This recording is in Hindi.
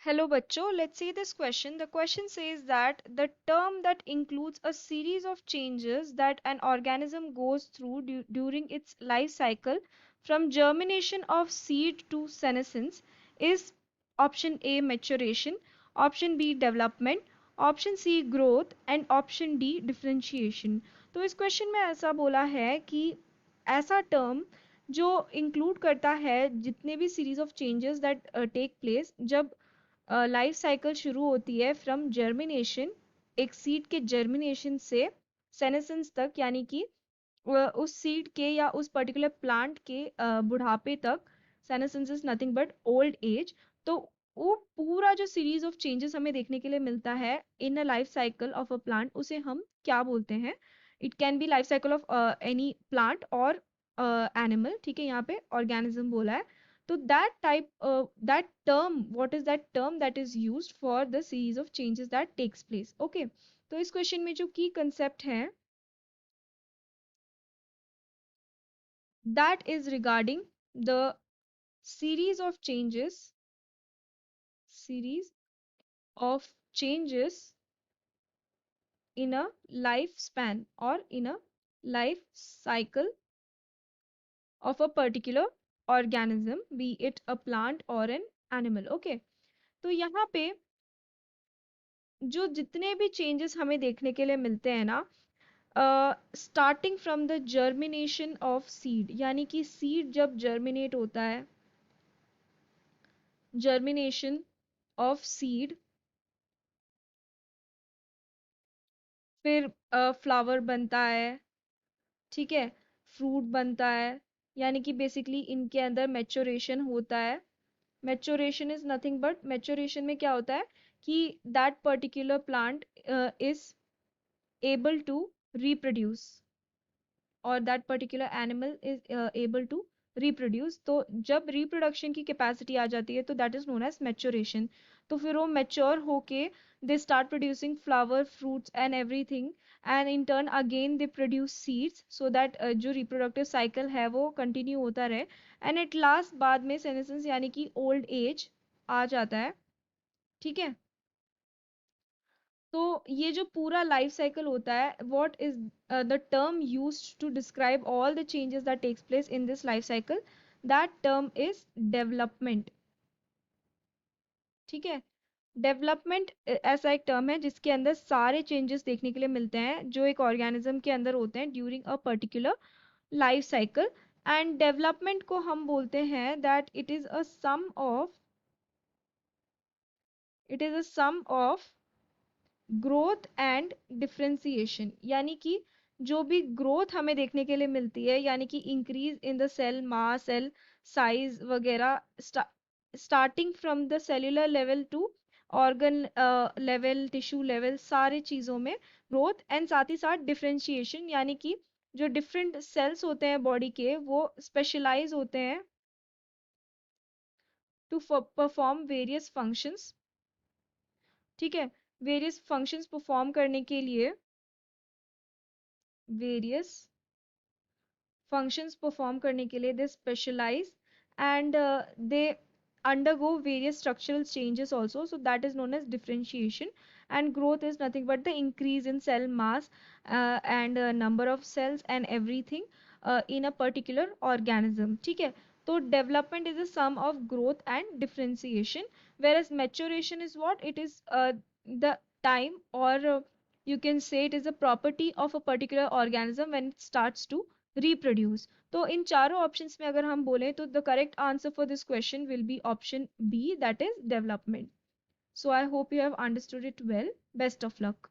Hello bachcho, let's see this question. The question says that the term that includes a series of changes that an organism goes through during its life cycle from germination of seed to senescence is option A maturation, option B development, option C growth and option D differentiation. तो इस क्वेश्चन में ऐसा बोला है कि ऐसा टर्म जो इंक्लूड करता है जितने भी series of changes that take place जब लाइफ साइकिल शुरू होती है फ्रॉम जर्मिनेशन, एक सीड के जर्मिनेशन से सेनेसेंस तक, यानी कि उस सीड के या उस पर्टिकुलर प्लांट के बुढ़ापे तक। Senescence is nothing but old age. तो वो पूरा जो सीरीज ऑफ चेंजेस हमें देखने के लिए मिलता है in a life cycle of a plant, उसे हम क्या बोलते हैं? It can be life cycle of any plant और एनिमल। ठीक है, यहाँ पे ऑर्गेनिज्म बोला है। तो that type, that term, what is that term that is used for the series of changes that takes place. Okay, तो इस क्वेश्चन में जो की कंसेप्ट है that is regarding the series of changes in a lifespan or in a life cycle of a particular organism, be it a plant or an animal. Okay, तो यहाँ पे जो जितने भी चेंजेस हमें देखने के लिए मिलते हैं ना, starting from the germination of seed, यानी कि सीड जब जर्मिनेट होता है, जर्मिनेशन ऑफ सीड, फिर फ्लावर बनता है, ठीक है, फ्रूट बनता है, यानी कि बेसिकली इनके अंदर मैच्योरेशन होता है। Maturation is nothing but, maturation में क्या होता है कि that particular plant is able to reproduce और that particular animal is able to reproduce. तो जब रिप्रोडक्शन की कैपेसिटी आ जाती है तो that is known as maturation. तो फिर वो मैच्योर होके they start producing flower, fruits and everything, and in turn again they produce seeds so that जो रिप्रोडक्टिव साइकिल है वो कंटिन्यू होता रहे। एंड एट लास्ट बाद में सेनेसेंस यानी कि ओल्ड एज आ जाता है। ठीक है, तो ये जो पूरा लाइफ साइकिल होता है, what is the term used to describe all the changes that takes place in this life cycle? That term is development. ठीक है, डेवलपमेंट ऐसा एक टर्म है जिसके अंदर सारे चेंजेस देखने के लिए मिलते हैं जो एक ऑर्गेनिज्म के अंदर होते हैं during a particular life cycle. And development को हम बोलते हैं that it is a sum of growth and differentiation, यानी कि जो भी ग्रोथ हमें देखने के लिए मिलती है, यानी कि increase in the cell mass, cell size वगैरह, starting from the cellular level to organ level, tissue level, सारे चीज़ों में ग्रोथ। एंड साथ ही साथ डिफरेंशिएशन, यानी कि जो डिफरेंट सेल्स होते हैं बॉडी के वो स्पेशलाइज होते हैं टू परफॉर्म वेरियस फंक्शंस। ठीक है, वेरियस फंक्शंस परफॉर्म करने के लिए, वेरियस functions perform करने के लिए they specialize, and they undergo various structural changes also, so that is known as differentiation. And growth is nothing but the increase in cell mass and number of cells and everything in a particular organism. ठीक है, तो development is a sum of growth and differentiation, whereas maturation is what it is, the time, or you can say it is a property of a particular organism when it starts to reproduce. तो इन चारों ऑप्शंस में अगर हम बोलें तो the correct answer for this question will be option B, that is development. So I hope you have understood it well. Best of luck.